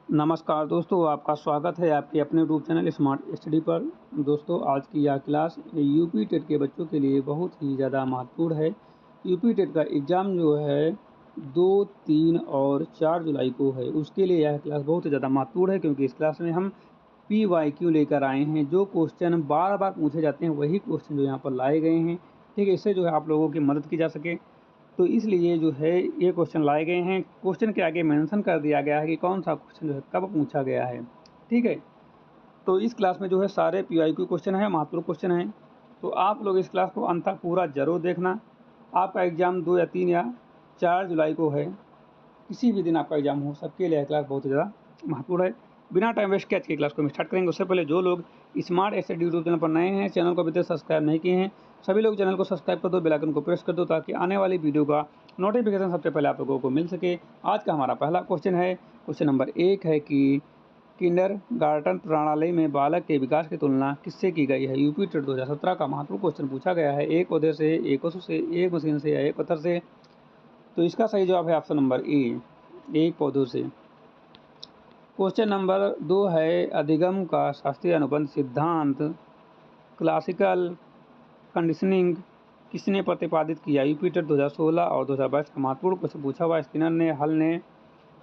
नमस्कार दोस्तों, आपका स्वागत है आपके अपने यूट्यूब चैनल स्मार्ट स्टडी पर। दोस्तों, आज की यह क्लास यूपी टेट के बच्चों के लिए बहुत ही ज़्यादा महत्वपूर्ण है। यूपी टेट का एग्ज़ाम जो है 2, 3 और 4 जुलाई को है। उसके लिए यह क्लास बहुत ही ज़्यादा महत्वपूर्ण है, क्योंकि इस क्लास में हम PYQ लेकर आए हैं। जो क्वेश्चन बार-बार पूछे जाते हैं, वही क्वेश्चन जो यहाँ पर लाए गए हैं। ठीक है, इससे जो है आप लोगों की मदद की जा सके, तो इसलिए जो है ये क्वेश्चन लाए गए हैं। क्वेश्चन के आगे मेंशन कर दिया गया है कि कौन सा क्वेश्चन जो है कब पूछा गया है। ठीक है, तो इस क्लास में जो है सारे PYQ क्वेश्चन हैं, महत्वपूर्ण क्वेश्चन हैं। तो आप लोग इस क्लास को अंत तक पूरा ज़रूर देखना। आपका एग्ज़ाम 2 या 3 या 4 जुलाई को है। किसी भी दिन आपका एग्ज़ाम हो, सबके लिए यह क्लास बहुत ही ज़्यादा महत्वपूर्ण है। बिना टाइम वेस्ट के आज की क्लास को हम स्टार्ट करेंगे। उससे पहले जो लोग स्मार्ट स्टडी यूट्यूब चैनल पर नए हैं, चैनल को अभी तक सब्सक्राइब नहीं किए हैं, सभी लोग चैनल को सब्सक्राइब कर दो, बेल आइकन को प्रेस कर दो, ताकि आने वाली वीडियो का नोटिफिकेशन सबसे पहले आप लोगों को मिल सके। आज का हमारा पहला क्वेश्चन है, क्वेश्चन नंबर 1 है कि किंडरगार्टन प्रणाली में बालक के विकास की तुलना किससे की गई है। यूपी टेट 2017 का महत्वपूर्ण क्वेश्चन पूछा गया है। एक पौधे से, एक पशु से, एक मशीन से या एक पत्थर से। तो इसका सही जवाब है ऑप्शन नंबर ए, एक पौधों से। क्वेश्चन नंबर 2 है, अधिगम का शास्त्रीय अनुबंध सिद्धांत क्लासिकल कंडीशनिंग किसने प्रतिपादित किया। यूपी टेट 2016 और 2022 का महत्वपूर्ण क्वेश्चन पूछा हुआ। स्किनर ने, हल ने,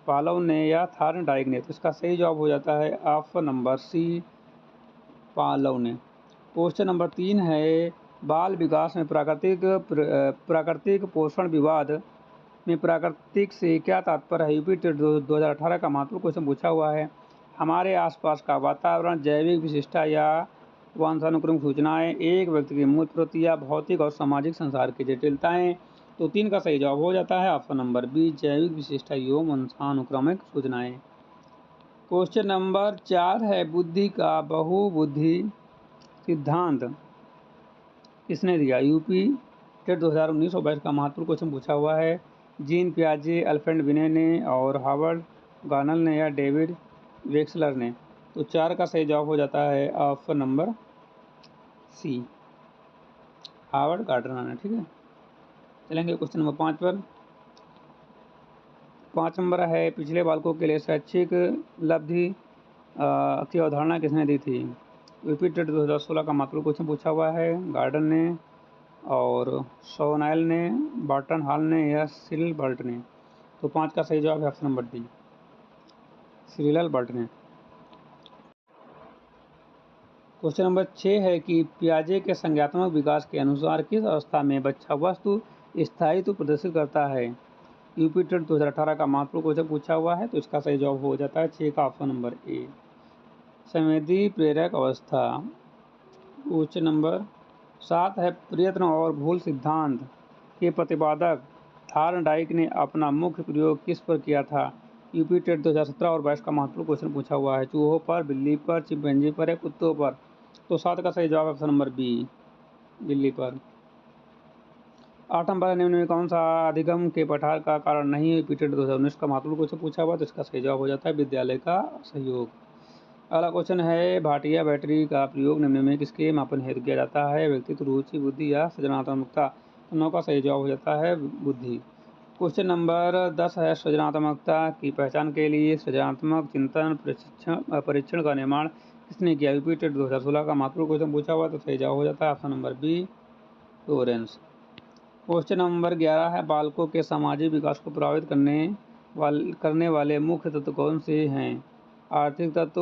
पालव ने या थॉर्नडाइक ने। तो इसका सही जवाब हो जाता है ऑप्शन नंबर सी, पालव ने। क्वेश्चन नंबर 3 है, बाल विकास में प्राकृतिक पोषण विवाद में प्राकृतिक से क्या तात्पर्य है। यूपी टेट 2018 का महत्वपूर्ण क्वेश्चन पूछा हुआ है। हमारे आसपास का वातावरण, जैविक विशिष्टता या वंशानुक्रमिक सूचनाएं, एक व्यक्ति की मूल प्रवृत्ति या भौतिक और सामाजिक संसार की जटिलताएं। तो 3 का सही जवाब हो जाता है ऑप्शन नंबर बी, जैविक विशिष्टता एवं वंशानुक्रमिक सूचनाएं। क्वेश्चन नंबर 4 है, बुद्धि का बहुबुद्धि सिद्धांत किसने दिया। यूपी टेट 2019 और 22 का महत्वपूर्ण क्वेश्चन पूछा हुआ है। जीन पियाजे, अल्फ्रेड बिने ने और हार्वर्ड गार्नर ने या डेविड वेक्सलर ने। तो 4 का सही जवाब हो जाता है option number C, Howard Gardner ने। ठीक है, चलेंगे क्वेश्चन नंबर 5 पर। 5 नंबर है, पिछले बालकों के लिए शैक्षिक लब्धि की अवधारणा किसने दी थी। यूपी टेट 2016 का महत्वपूर्ण क्वेश्चन पूछा हुआ है। गार्डन ने और सोनाइल ने, बर्टन हॉल ने या सिरिल बर्ट ने। तो 5 का सही जवाब है option number D, Cyril Burt ने। क्वेश्चन नंबर 6 है कि पियाजे के संज्ञानात्मक विकास के अनुसार किस अवस्था में बच्चा वस्तु स्थायित्व प्रदर्शित करता है। यूपी टेट 2018 का महत्वपूर्ण क्वेश्चन पूछा हुआ है। तो इसका सही जवाब हो जाता है 6 का ऑप्शन नंबर ए, संवेदी प्रेरक अवस्था। क्वेश्चन नंबर 7 है, प्रयत्न और भूल सिद्धांत के प्रतिपादक थॉर्नडाइक ने अपना मुख्य प्रयोग किस पर किया था। यूपी टेट 2017 और 22 का महत्वपूर्ण क्वेश्चन पूछा हुआ है। चूहों पर, बिल्ली पर, चिंपैंजी पर या कुत्तों पर। तो 7 का सही जवाब ऑप्शन नंबर बी, बिल्ली पर। 8 नंबर, निम्न में कौन सा अधिगम के पठार का कारण नहीं है। यूपी टेट 2019 का महत्वपूर्ण क्वेश्चन पूछा हुआ। तो इसका सही जवाब हो जाता है विद्यालय का सहयोग। अगला क्वेश्चन है, भाटिया बैटरी का प्रयोग निम्न में किसके मापन हेतु किया जाता है। व्यक्तित्व, रुचि, बुद्धि या सृजनात्मकता। तो 9 का सही जवाब हो जाता है बुद्धि। क्वेश्चन नंबर 10 है, सृजनात्मकता की पहचान के लिए सृजनात्मक चिंतन परीक्षण का निर्माण किसने किया। यूपी टेट 2016 का महत्वपूर्ण क्वेश्चन पूछा हुआ। तो सही जवाब हो जाता है option number B, Lorenz. Question number 11 है, बालकों के सामाजिक विकास को प्रभावित करने वाले मुख्य तत्व कौन से हैं। आर्थिक तत्व,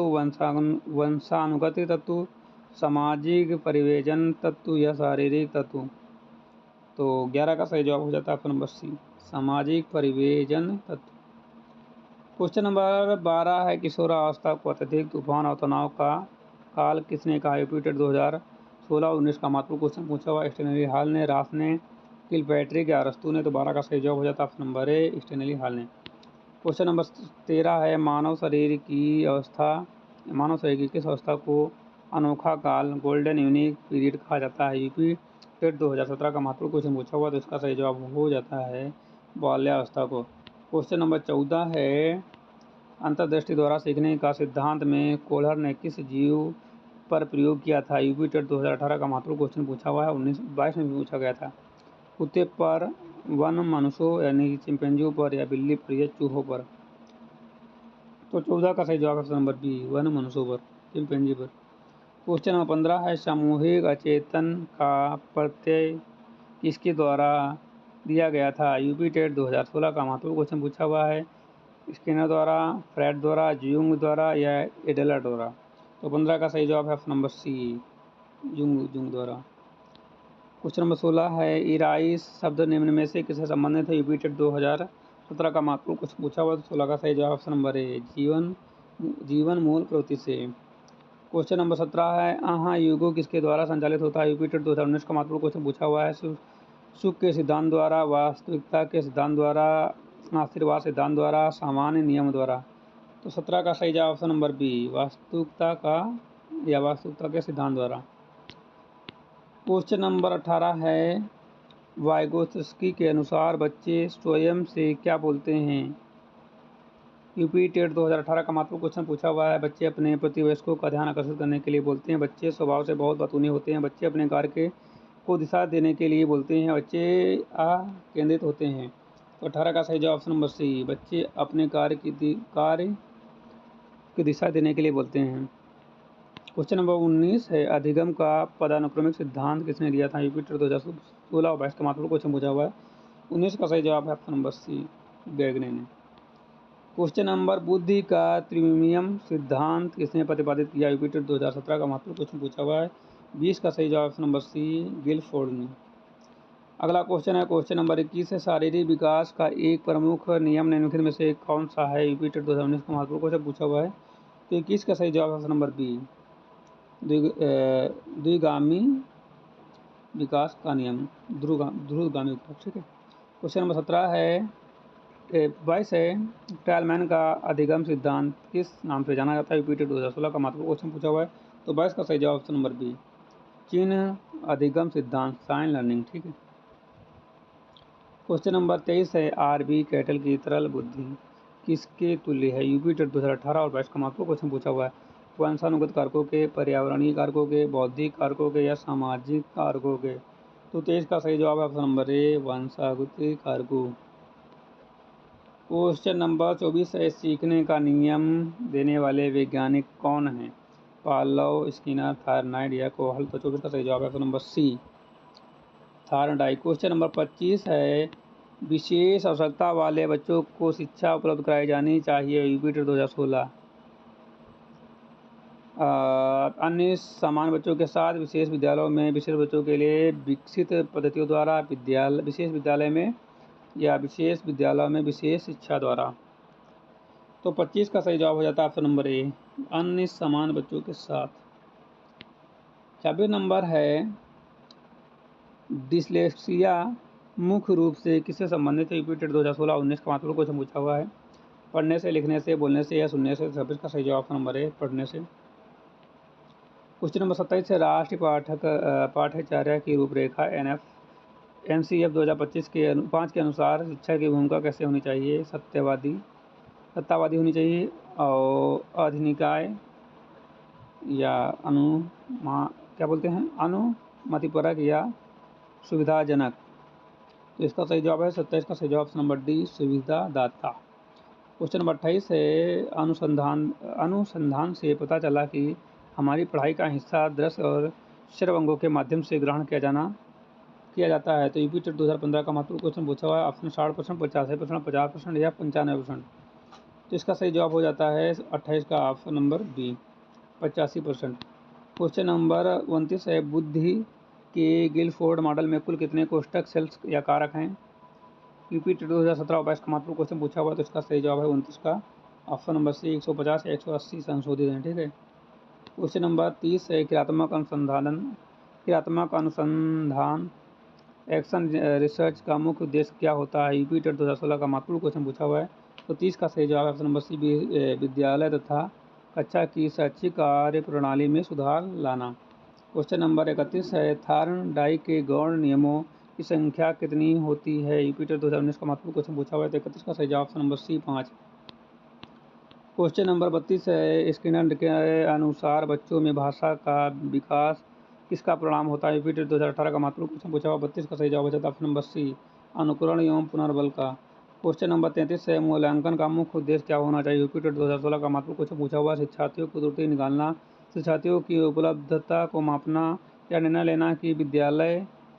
वंशानुगतिक तत्व, सामाजिक परिवेजन तत्व या शारीरिक तत्व। तो 11 का सही जवाब हो जाता है ऑप्शन नंबर सी, सामाजिक परिवेजन तत्व। क्वेश्चन नंबर 12 है, किशोरावस्था को अत्यधिक तूफान और तनाव का काल किसने कहा। यूपी टेट 2016-19 का महत्वपूर्ण क्वेश्चन पूछा हुआ। स्टेनली हॉल ने, रास ने, किलपैट्रिक या अरस्तू ने। तो 12 का सही जवाब हो जाता है option number A, Stanley hall ने। क्वेश्चन नंबर 13 है, मानव शरीर की किस अवस्था को अनोखा काल, गोल्डन यूनिक पीरियड कहा जाता है। यूपी टेट 2017 का महत्वपूर्ण क्वेश्चन पूछा हुआ। तो इसका सही जवाब हो जाता है बाल्यावस्था को। क्वेश्चन नंबर 14 है, अंतर्दृष्टि द्वारा सीखने का सिद्धांत में कोहलर ने किस जीव पर प्रयोग किया था। यूपी टेट 2018 का महत्वपूर्ण क्वेश्चन पूछा हुआ है। 1922 में भी पूछा गया था। कुत्ते पर, वन मनुष्यों यानी चिंपैंजियों पर या बिल्ली पर या चूहों पर। तो 14 का सही जवाब ऑप्शन नंबर बी, वन मनुष्यों पर, चिंपैंजी पर। क्वेश्चन नंबर 15 है, सामूहिक अचेतन का प्रत्यय किसके द्वारा दिया गया था? यूपी टेट 2016 का महत्वपूर्ण क्वेश्चन पूछा हुआ है। स्किनर द्वारा, फ्रेड द्वारा, जुंग द्वारा या एडलर द्वारा? तो 15 का सही जवाब है ऑप्शन नंबर सी, जुंग द्वारा। क्वेश्चन नंबर 16 है, इराइस शब्द निम्न में से किससे संबंधित है? यूपी टेट 2017 का महत्वपूर्ण क्वेश्चन पूछा हुआ है। तो 16 का सही जवाब ऑप्शन नंबर ए, जीवन मूल प्रवृत्ति से। क्वेश्चन नंबर 17 है, आहा युगो किसके द्वारा संचालित होता है? यूपी टेट 2019 का महत्वपूर्ण क्वेश्चन पूछा हुआ है। सुख के सिद्धांत द्वारा, वास्तविकता के सिद्धांत द्वारा, आशीर्वाद सिद्धांत द्वारा, सामान्य नियम द्वारा? तो 17 का सही जवाब ऑप्शन नंबर बी, वास्तविकता के सिद्धांत द्वारा। क्वेश्चन नंबर 18 है, वाइगोत्स्की के अनुसार बच्चे स्वयं से क्या बोलते हैं? यूपी टेट 2018 का महत्वपूर्ण क्वेश्चन पूछा हुआ है। बच्चे अपने प्रतिवयस्कों का ध्यान आकर्षित करने के लिए बोलते हैं। बच्चे स्वभाव से बहुत बातूनी होते हैं। बच्चे अपने कार्य को दिशा देने के लिए बोलते हैं। बच्चे केंद्रित होते हैं। तो 18 का सही जवाब ऑप्शन नंबर सी, बच्चे अपने कार्य की दिशा देने के लिए बोलते हैं। क्वेश्चन नंबर 19 है, अधिगम का पदानुक्रमिक सिद्धांत किसने दिया था? यूपी टेट 2016 और 22 का महत्वपूर्ण क्वेश्चन पूछा हुआ है। 19 का सही जवाब है ऑप्शन नंबर सी, गैगने ने। क्वेश्चन नंबर, बुद्धि का त्रिविमियम सिद्धांत किसने प्रतिपादित किया? यूपी टेट 2017 का महत्वपूर्ण क्वेश्चन पूछा हुआ है। 20 का सही जवाब ऑप्शन नंबर सी, गिलफोर्ड ने। अगला क्वेश्चन है, क्वेश्चन नंबर 21 है, शारीरिक विकास का एक प्रमुख नियम निम्नलिखित में से कौन सा है? यूपी टेट 2019 का महत्वपूर्ण क्वेश्चन पूछा हुआ है। तो 21 का सही जवाब ऑप्शन नंबर बी, द्विगामी विकास का नियम, ध्रुवगामी विकास। ठीक है। क्वेश्चन नंबर 17 है, 22 है, टैलमैन का अधिगम सिद्धांत किस नाम से जाना जाता है? यूपी टेट 2016 का महत्वपूर्ण क्वेश्चन पूछा हुआ है। तो 22 का सही जवाब ऑप्शन नंबर बी, चिन्ह अधिगम सिद्धांत, साइन लर्निंग। ठीक है। क्वेश्चन नंबर 23 है, आरबी कैटल की तरल बुद्धि किसके तुल्य है? यूपी टेट 2018 और 22 का महत्वपूर्ण क्वेश्चन पूछा हुआ है। वंशानुगत कारकों के, पर्यावरणीय कारकों के, बौद्धिक कारकों के या सामाजिक कारकों के? तो 23 का सही जवाब है ऑप्शन नंबर ए, वंशानुगत कारकों। क्वेश्चन नंबर 24 है, सीखने का नियम देने वाले वैज्ञानिक कौन हैं? पावलोव, स्किनर, थायरनाइड या कोहल? तो 24 का सही जवाब है ऑप्शन नंबर सी, थायरनाइड। क्वेश्चन नंबर 25 है, विशेष आवश्यकता वाले बच्चों को शिक्षा उपलब्ध कराई जानी चाहिए? UP TET 2016। अन्य सामान्य बच्चों के साथ विशेष विद्यालयों में विशेष बच्चों के लिए विकसित पद्धतियों द्वारा, विशेष विद्यालय में या विशेष विद्यालयों में विशेष शिक्षा द्वारा? तो 25 का सही जवाब हो जाता है ऑप्शन नंबर ए, अन्य समान बच्चों के साथ। 26 नंबर है, डिस्लेक्सिया मुख्य रूप से किससे संबंधित है? यूपी टेट 2016-19 का महत्वपूर्ण क्वेश्चन पूछा हुआ है। पढ़ने से, लिखने से, बोलने से या सुनने से? 26 का सही जवाब ऑप्शन नंबर ए, पढ़ने से। क्वेश्चन नंबर 27 है, राष्ट्रीय पाठ्यचर्या की रूपरेखा NCF 2025 के 5 के अनुसार शिक्षा की भूमिका कैसे होनी चाहिए? सत्तावादी होनी चाहिए और अधिनिकाय या अनुमतिपरक या सुविधाजनक? तो इसका सही जवाब है 27 का सही जवाब ऑप्शन नंबर डी, सुविधादाता। क्वेश्चन नंबर 28 है, अनुसंधान से पता चला कि हमारी पढ़ाई का हिस्सा दृश्य और श्रवण अंगों के माध्यम से ग्रहण किया जाता है। तो यूपी टेट 2015 का महत्वपूर्ण क्वेश्चन पूछा हुआ है। ऑप्शन 60%, 85%, 50% या 95%? तो इसका सही जवाब हो जाता है 28 का option number B, 85%। Question number 29 है, बुद्धि के गिलफोर्ड मॉडल में कुल कितने कोष्ठक, सेल्स या कारक हैं? यूपी टेट 2017 और 22 का महत्वपूर्ण क्वेश्चन पूछा हुआ है। तो इसका सही जवाब है 29 का ऑप्शन नंबर सी, 150 या 180 संशोधित हैं। ठीक है। क्वेश्चन नंबर 30 है, क्रियात्मक अनुसंधान एक्शन रिसर्च का मुख्य उद्देश्य क्या होता है? यूपी टेट 2016 का महत्वपूर्ण क्वेश्चन पूछा हुआ है। तो 30 का सही जवाब ऑप्शन नंबर सी, विद्यालय तथा कक्षा की शैक्षिक कार्य प्रणाली में सुधार लाना। क्वेश्चन नंबर 31 है, थार्नडाइक के गौण नियमों की संख्या कितनी होती है? यूपी टेट 2019 का महत्वपूर्ण क्वेश्चन पूछा हुआ है। तो 31 का सही जवाब option number C, 5। Question number 32 है, स्किनर के अनुसार बच्चों में भाषा का विकास किसका परिणाम होता है? यूपी टेट 2018 का महत्वपूर्ण क्वेश्चन पूछा हुआ। 32 का सही जवाब हो जाता है ऑप्शन नंबर सी, अनुकरण एवं पुनर्बल का। क्वेश्चन नंबर 33 है, मूल्यांकन का मुख्य उद्देश्य क्या होना चाहिए? यूपी टेट 2016 का महत्वपूर्ण क्वेश्चन पूछा हुआ है। शिक्षार्थियों को त्रुटि निकालना, शिक्षार्थियों की उपलब्धता को मापना या निर्णय लेना कि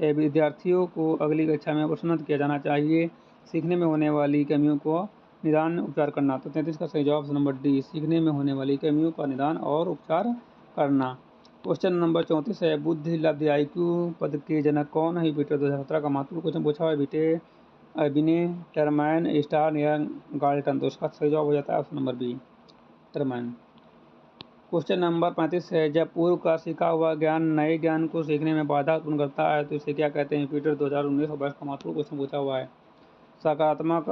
विद्यार्थियों को अगली कक्षा में प्रोत्साहित किया जाना चाहिए, सीखने में होने वाली कमियों को निदान उपचार करना। तो 33 का सही जवाब ऑप्शन नंबर डी, सीखने में होने वाली कमियों का निदान और उपचार करना। क्वेश्चन नंबर 34 है, बुद्धि लब्धि IQ पद के जनक कौन है? यूपी टेट 2017 का महत्वपूर्ण क्वेश्चन पूछा हुआ है। बिने, टरमैन, स्टार या गाल्टन। तो इसका सही जवाब हो जाता है option number B, Terman. Question number 35 है, जब पूर्व का सीखा हुआ ज्ञान नए ज्ञान को सीखने में बाधा उत्पन्न करता है तो इसे क्या कहते हैं? यूपी टेट 2019 और 22 का महत्वपूर्ण क्वेश्चन पूछा हुआ है। सकारात्मक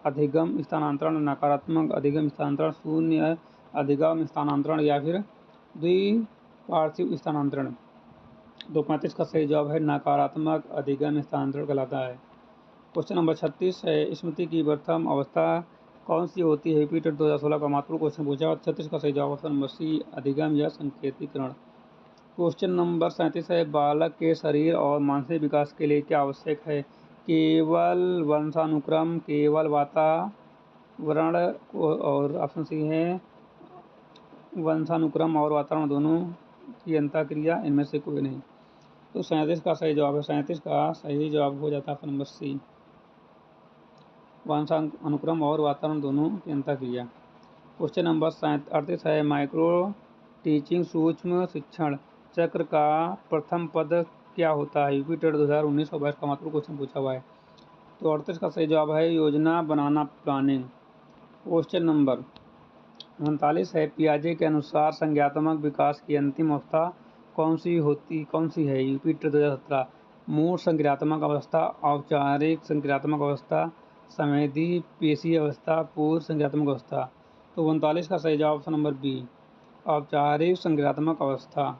अधिगम स्थानांतरण, नकारात्मक अधिगम स्थानांतरण, शून्य अधिगम स्थानांतरण या फिर द्विपार्श्विक स्थानांतरण। तो 35 का सही जवाब है नकारात्मक अधिगम स्थानांतरण कहलाता है। क्वेश्चन नंबर 36 है, स्मृति की प्रथम अवस्था कौन सी होती है? यूपी टेट 2016 का महत्वपूर्ण क्वेश्चन पूछा हुआ। 36 का सही जवाब ऑप्शन नंबर सी, अधिगम या संकेतीकरण। क्वेश्चन नंबर 37 है, बालक के शरीर और मानसिक विकास के लिए क्या आवश्यक है? केवल वंशानुक्रम, केवल वातावरण और ऑप्शन सी है वंशानुक्रम और वातावरण दोनों की अंतःक्रिया, इनमें से कोई नहीं। तो 37 का सही जवाब है, 37 का सही जवाब हो जाता है ऑप्शन नंबर सी, वंशानुक्रम और वातावरण दोनों की अंतःक्रिया। क्वेश्चन नंबर 38 है, माइक्रो टीचिंग सूक्ष्म शिक्षण चक्र का प्रथम पद क्या होता है? यूपी टेट 2019 और 22 का महत्वपूर्ण क्वेश्चन पूछा हुआ है। तो 38 का सही जवाब है योजना बनाना, प्लानिंग। क्वेश्चन नंबर 39 है, पियाजे के अनुसार संज्ञानात्मक विकास की अंतिम अवस्था कौन सी है? यूपी टेट 2017 मूल संज्ञानात्मक अवस्था, औपचारिक संज्ञानात्मक अवस्था, संवेदी पेशी अवस्था, पूर्व संज्ञानात्मक अवस्था। तो 39 का सही जवाब ऑप्शन नंबर बी, औपचारिक संज्ञानात्मक अवस्था।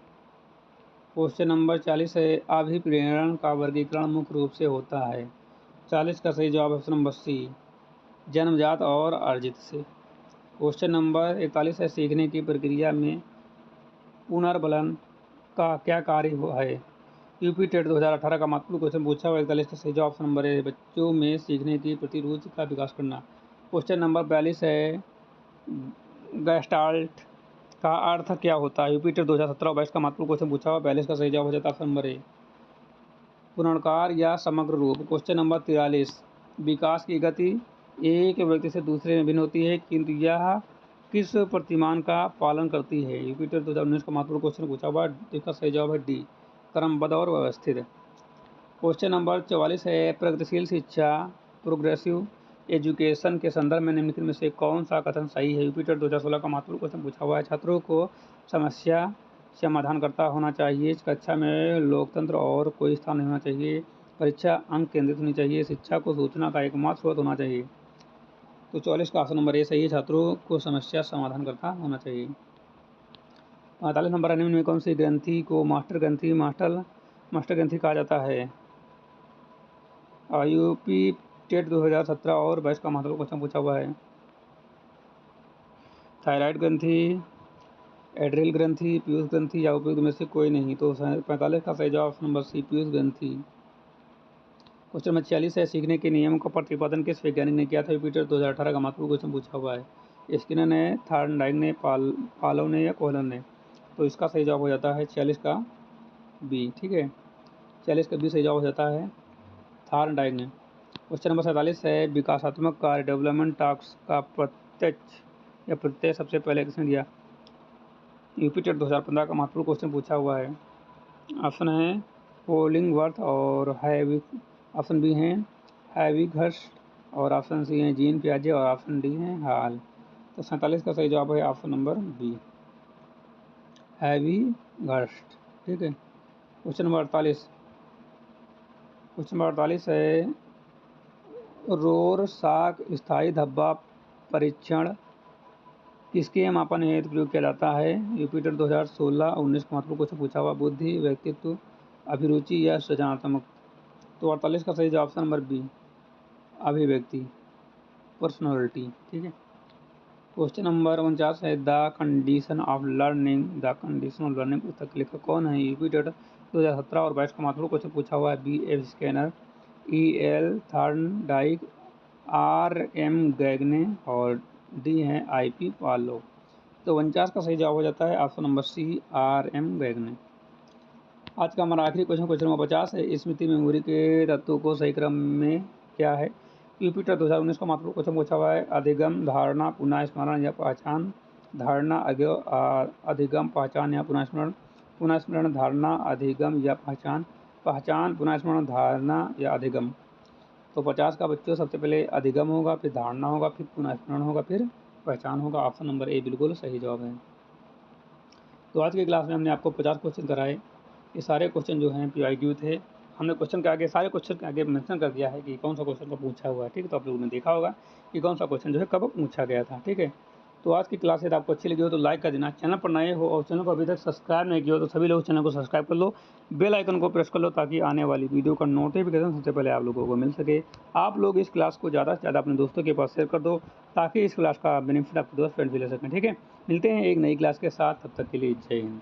क्वेश्चन नंबर 40 है, अभिप्रेरण का वर्गीकरण मुख्य रूप से होता है। 40 का सही जवाब ऑप्शन नंबर सी, जन्मजात और अर्जित से। क्वेश्चन नंबर 41 है, सीखने की प्रक्रिया में पुनर्बलन का क्या कार्य है? यूपी टेट 2018 का महत्वपूर्ण क्वेश्चन पूछा हुआ। 41 का सही जवाब ऑप्शन नंबर ए, बच्चों में सीखने की प्रति रुचि का विकास करना। क्वेश्चन नंबर 42 है, गेस्टाल्ट का अर्थ क्या होता है? यूपी टेट 2017 और 22 का महत्वपूर्ण क्वेश्चन पूछा हुआ। 42 का सही जवाब हो जाता है ऑप्शन नंबर ए, पुनर्कार या समग्र रूप। क्वेश्चन नंबर 43, विकास की गति एक व्यक्ति से दूसरे में भिन्न होती है, किंतु यह किस प्रतिमान का पालन करती है? यूपी टेट 2019 का महत्वपूर्ण क्वेश्चन पूछा हुआ। इसका सही जवाब है डी, क्रमबद्ध और व्यवस्थित। क्वेश्चन नंबर 44 है, प्रगतिशील शिक्षा, प्रोग्रेसिव एजुकेशन के संदर्भ में निम्नलिखित में से कौन सा कथन सही है? यूपी टेट 2016 का महत्वपूर्ण क्वेश्चन पूछा हुआ है। छात्रों को समस्या समाधानकर्ता होना चाहिए, कक्षा में लोकतंत्र और कोई स्थान नहीं होना चाहिए, परीक्षा अंक केंद्रित होनी चाहिए, शिक्षा को सूचना का एकमात्र स्रोत होना चाहिए। तो 44 का ऑप्शन नंबर ए सही है, छात्रों को समस्या समाधानकर्ता होना चाहिए। 45 नंबर है, निम्न में कौन सी ग्रंथि को मास्टर ग्रंथि कहा जाता है? यूपी टेट 2017 और 22 का महत्वपूर्ण क्वेश्चन पूछा हुआ है। थायराइड ग्रंथि, एड्रिल ग्रंथि, पीयूष ग्रंथि या उपयुक्त में से कोई नहीं। तो 45 का सही जवाब ऑप्शन नंबर सी, पीयूष ग्रंथि। क्वेश्चन नंबर 46 है, सीखने के नियम का प्रतिपादन किस वैज्ञानिक ने किया था? यूपी टेट 2018 का महत्वपूर्ण क्वेश्चन पूछा हुआ है। स्किनर ने, थॉर्नडाइक ने, पालोव ने या कोहलन ने। तो इसका सही जवाब हो जाता है 46 का बी, ठीक है, 46 का बी सही जवाब हो जाता है, थॉर्नडाइक ने। क्वेश्चन नंबर 47 है, विकासात्मक कार्य डेवलपमेंट टास्क का प्रत्यय सबसे पहले किसने दिया? यूपी टेट 2015 का महत्वपूर्ण क्वेश्चन पूछा हुआ है। ऑप्शन है होलिंगवर्थ और ऑप्शन बी हैं हैविघर्स्ट और ऑप्शन सी हैं जीन पियाजे और ऑप्शन डी है हाल। तो 47 का सही जवाब है ऑप्शन नंबर बी, हैविघर्स्ट, ठीक है। क्वेश्चन नंबर 48 है, रोरसाक स्थायी धब्बा परीक्षण किसके मापन हेतु प्रयोग किया जाता है? यूपी टेट 2016 और 19 का महत्वपूर्ण क्वेश्चन पूछा हुआ। बुद्धि, व्यक्तित्व, अभिरुचि या सृजनात्मक। तो 48 का सही जवाब ऑप्शन नंबर बी, अभिव्यक्ति, पर्सनैलिटी, ठीक है। क्वेश्चन नंबर 49 है, द कंडीशन ऑफ लर्निंग पुस्तक के लेखक कौन है? यूपी टेट 2017 और 22 का महत्वपूर्ण क्वेश्चन पूछा हुआ है। B F Skinner, E L Thorndike, RM Gagne और डी है IP पार्लो। तो 49 का सही जवाब हो जाता है ऑप्शन नंबर सी RM गैगने। आज का हमारा आखिरी क्वेश्चन नंबर 50 है। स्मृति मेमोरी के तत्वों को सही क्रम में क्या है? यूपीटर 2019 का महत्वपूर्ण क्वेश्चन पूछा हुआ है। अधिगम, धारणा, पुनः स्मरण या पहचान। धारणा, अधिगम, पहचान या पुनः स्मरण। पुनः स्मरण, धारणा, अधिगम या पहचान। पहचान, पुनः स्मरण, धारणा या अधिगम। तो 50 का बच्चों सबसे पहले अधिगम होगा, फिर धारणा होगा, फिर पुनः स्मरण होगा, फिर पहचान होगा। ऑप्शन नंबर ए बिल्कुल सही जवाब है। तो आज की क्लास में हमने आपको 50 क्वेश्चन कराए। ये सारे क्वेश्चन जो हैं PYQ थे। हमने क्वेश्चन के आगे, सारे क्वेश्चन के आगे मेंशन कर दिया है कि कौन सा क्वेश्चन कब पूछा हुआ है। ठीक है, तो आप लोगों ने देखा होगा कि कौन सा क्वेश्चन जो है कब पूछा गया था। ठीक है, तो आज की क्लास यदि आपको अच्छी लगी हो तो लाइक कर देना। चैनल पर नए हो और चैनल को अभी तक सब्सक्राइब नहीं किया हो तो सभी लोग चैनल को सब्सक्राइब कर लो, बेल आइकन को प्रेस कर लो ताकि आने वाली वीडियो का नोटिफिकेशन सबसे पहले आप लोगों को मिल सके। आप लोग इस क्लास को ज़्यादा से ज़्यादा अपने दोस्तों के पास शेयर कर दो ताकि इस क्लास का बेनिफिट आपके दोस्त फ्रेंड भी ले सकें। ठीक है, मिलते हैं एक नई क्लास के साथ, तब तक के लिए जय हिंद।